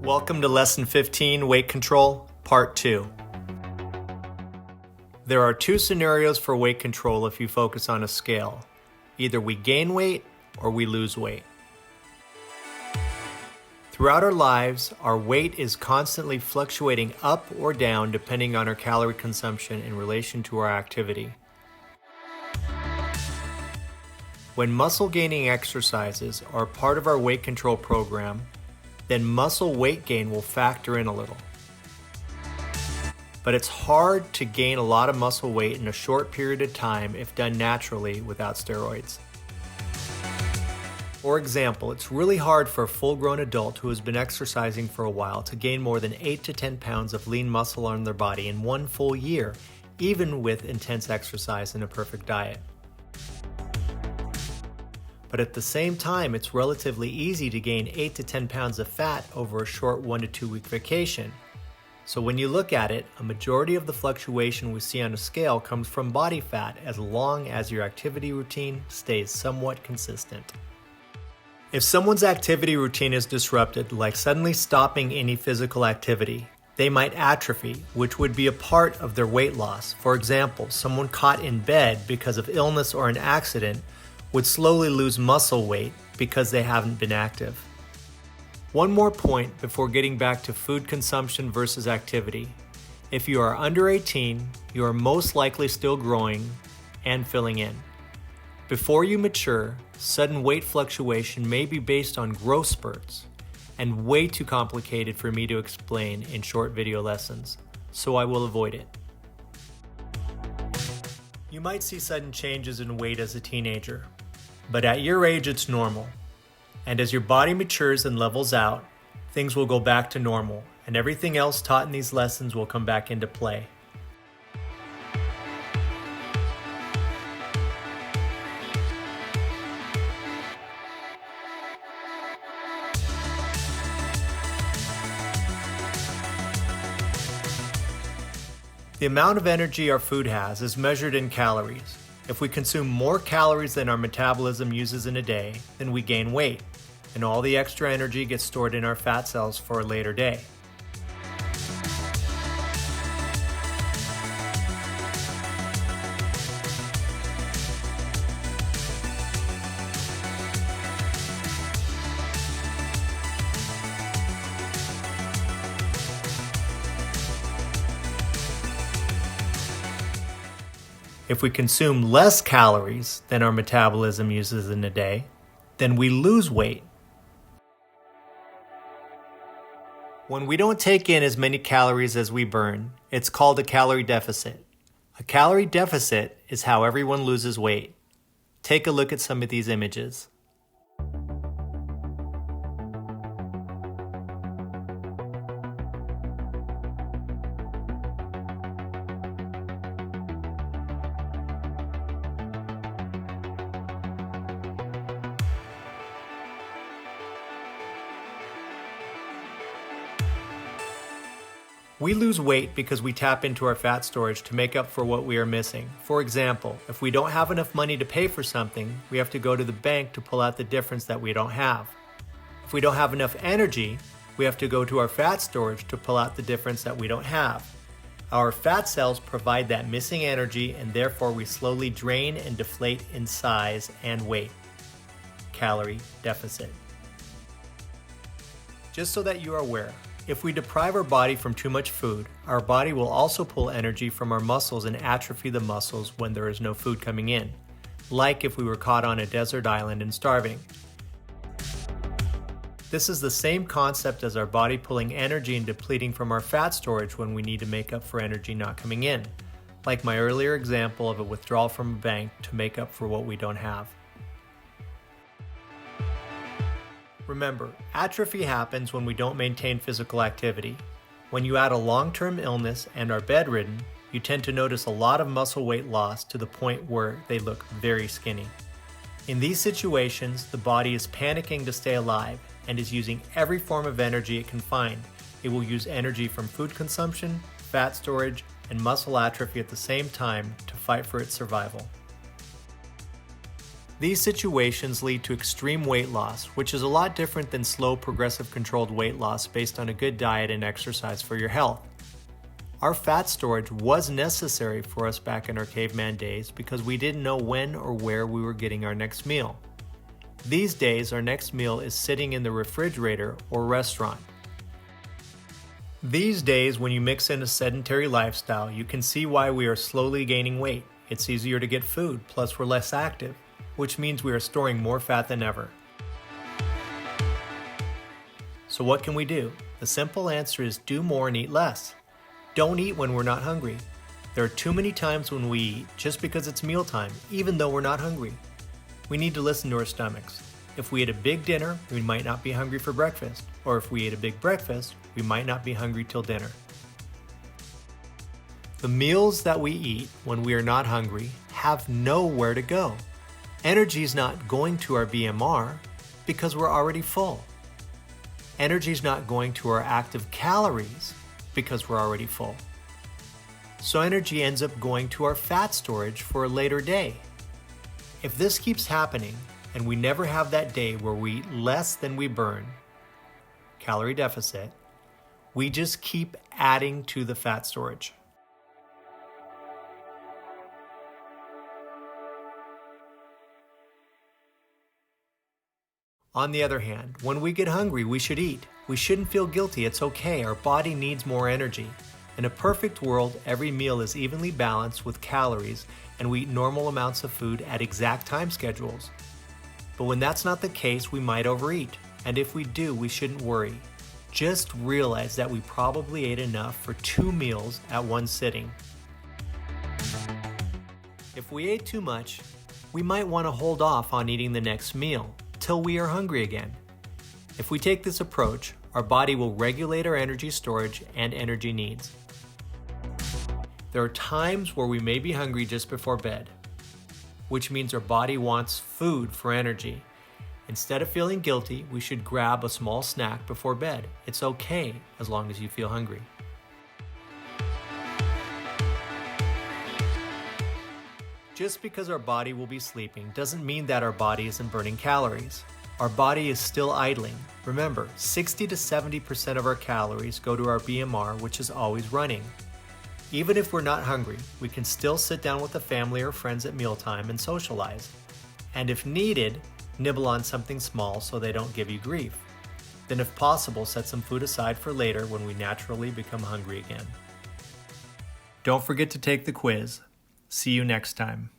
Welcome to Lesson 15, Weight Control, Part 2. There are two scenarios for weight control if you focus on a scale. Either we gain weight or we lose weight. Throughout our lives, our weight is constantly fluctuating up or down depending on our calorie consumption in relation to our activity. When muscle gaining exercises are part of our weight control program, then muscle weight gain will factor in a little. But it's hard to gain a lot of muscle weight in a short period of time if done naturally without steroids. For example, it's really hard for a full-grown adult who has been exercising for a while to gain more than 8 to 10 pounds of lean muscle on their body in one full year, even with intense exercise and a perfect diet. But at the same time, it's relatively easy to gain 8 to 10 pounds of fat over a short 1 to 2 week vacation. So when you look at it, a majority of the fluctuation we see on a scale comes from body fat as long as your activity routine stays somewhat consistent. If someone's activity routine is disrupted, like suddenly stopping any physical activity, they might atrophy, which would be a part of their weight loss. For example, someone caught in bed because of illness or an accident would slowly lose muscle weight because they haven't been active. One more point before getting back to food consumption versus activity. If you are under 18, you are most likely still growing and filling in. Before you mature, sudden weight fluctuation may be based on growth spurts and way too complicated for me to explain in short video lessons, so I will avoid it. You might see sudden changes in weight as a teenager, but at your age it's normal. And as your body matures and levels out, things will go back to normal, and everything else taught in these lessons will come back into play. The amount of energy our food has is measured in calories. If we consume more calories than our metabolism uses in a day, then we gain weight, and all the extra energy gets stored in our fat cells for a later day. If we consume less calories than our metabolism uses in a day, then we lose weight. When we don't take in as many calories as we burn, it's called a calorie deficit. A calorie deficit is how everyone loses weight. Take a look at some of these images. We lose weight because we tap into our fat storage to make up for what we are missing. For example, if we don't have enough money to pay for something, we have to go to the bank to pull out the difference that we don't have. If we don't have enough energy, we have to go to our fat storage to pull out the difference that we don't have. Our fat cells provide that missing energy, and therefore we slowly drain and deflate in size and weight. Calorie deficit. Just so that you are aware, if we deprive our body from too much food, our body will also pull energy from our muscles and atrophy the muscles when there is no food coming in, like if we were caught on a desert island and starving. This is the same concept as our body pulling energy and depleting from our fat storage when we need to make up for energy not coming in, like my earlier example of a withdrawal from a bank to make up for what we don't have. Remember, atrophy happens when we don't maintain physical activity. When you add a long-term illness and are bedridden, you tend to notice a lot of muscle weight loss to the point where they look very skinny. In these situations, the body is panicking to stay alive and is using every form of energy it can find. It will use energy from food consumption, fat storage, and muscle atrophy at the same time to fight for its survival. These situations lead to extreme weight loss, which is a lot different than slow, progressive, controlled weight loss based on a good diet and exercise for your health. Our fat storage was necessary for us back in our caveman days because we didn't know when or where we were getting our next meal. These days, our next meal is sitting in the refrigerator or restaurant. These days, when you mix in a sedentary lifestyle, you can see why we are slowly gaining weight. It's easier to get food, plus we're less active, which means we are storing more fat than ever. So what can we do? The simple answer is do more and eat less. Don't eat when we're not hungry. There are too many times when we eat just because it's mealtime, even though we're not hungry. We need to listen to our stomachs. If we ate a big dinner, we might not be hungry for breakfast. Or if we ate a big breakfast, we might not be hungry till dinner. The meals that we eat when we are not hungry have nowhere to go. Energy is not going to our BMR because we're already full. Energy is not going to our active calories because we're already full. So energy ends up going to our fat storage for a later day. If this keeps happening and we never have that day where we eat less than we burn, calorie deficit, we just keep adding to the fat storage. On the other hand, when we get hungry, we should eat. We shouldn't feel guilty. It's okay. Our body needs more energy. In a perfect world, every meal is evenly balanced with calories and we eat normal amounts of food at exact time schedules. But when that's not the case, we might overeat. And if we do, we shouldn't worry. Just realize that we probably ate enough for 2 meals at one sitting. If we ate too much, we might want to hold off on eating the next meal till we are hungry again. If we take this approach, our body will regulate our energy storage and energy needs. There are times where we may be hungry just before bed, which means our body wants food for energy. Instead of feeling guilty, we should grab a small snack before bed. It's okay as long as you feel hungry. Just because our body will be sleeping doesn't mean that our body isn't burning calories. Our body is still idling. Remember, 60 to 70% of our calories go to our BMR, which is always running. Even if we're not hungry, we can still sit down with the family or friends at mealtime and socialize. And if needed, nibble on something small so they don't give you grief. Then if possible, set some food aside for later when we naturally become hungry again. Don't forget to take the quiz. See you next time.